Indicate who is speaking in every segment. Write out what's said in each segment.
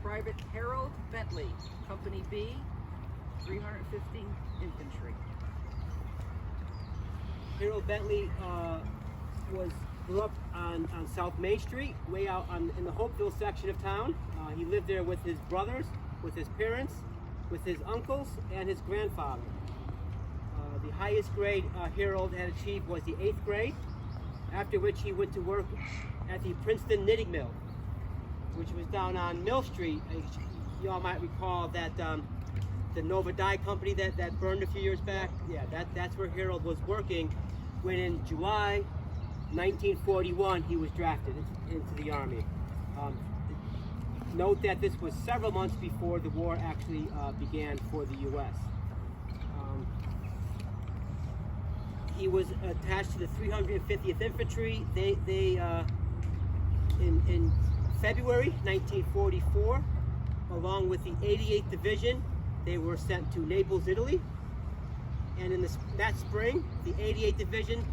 Speaker 1: Private Harold Bentley, Company B, 315 Infantry.
Speaker 2: Harold Bentley grew up on South Main Street, way out in the Hopeville section of town. He lived there with his brothers, with his parents, with his uncles, and his grandfather. The highest grade Harold had achieved was the 8th grade, after which he went to work at the Princeton Knitting Mill, which was down on Mill Street. You all might recall that the Nova Dye Company that burned a few years back. Yeah, that's where Harold was working when in July 1941 he was drafted into the Army. Note that this was several months before the war actually began for the U.S. He was attached to the 350th Infantry. In February 1944, along with the 88th Division, they were sent to Naples, Italy. And in that spring, the 88th Division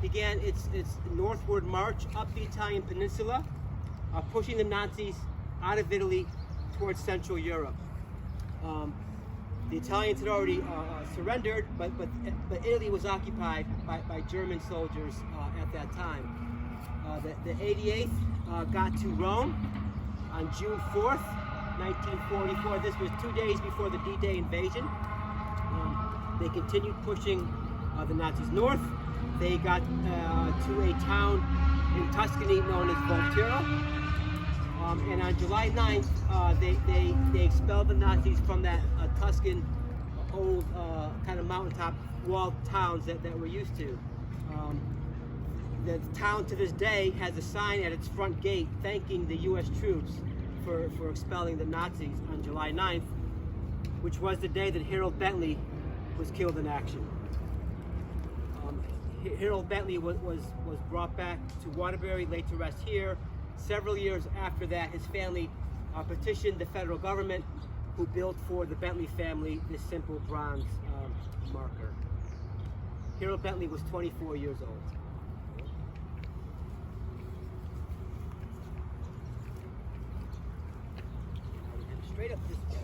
Speaker 2: began its northward march up the Italian peninsula, pushing the Nazis out of Italy towards Central Europe. The Italians had already surrendered, but Italy was occupied by German soldiers at that time. The 88th got to Rome on June 4th, 1944. This was 2 days before the D-Day invasion. They continued pushing the Nazis north. They got to a town in Tuscany known as Volterra. And on July 9th, they expelled the Nazis from that Tuscan old kind of mountaintop walled towns that we're used to. The town to this day has a sign at its front gate thanking the U.S. troops for expelling the Nazis on July 9th, which was the day that Harold Bentley was killed in action. Harold Bentley was brought back to Waterbury, laid to rest here. Several years after that, his family petitioned the federal government, who built for the Bentley family this simple bronze marker. Harold Bentley was 24 years old. Straight up this way.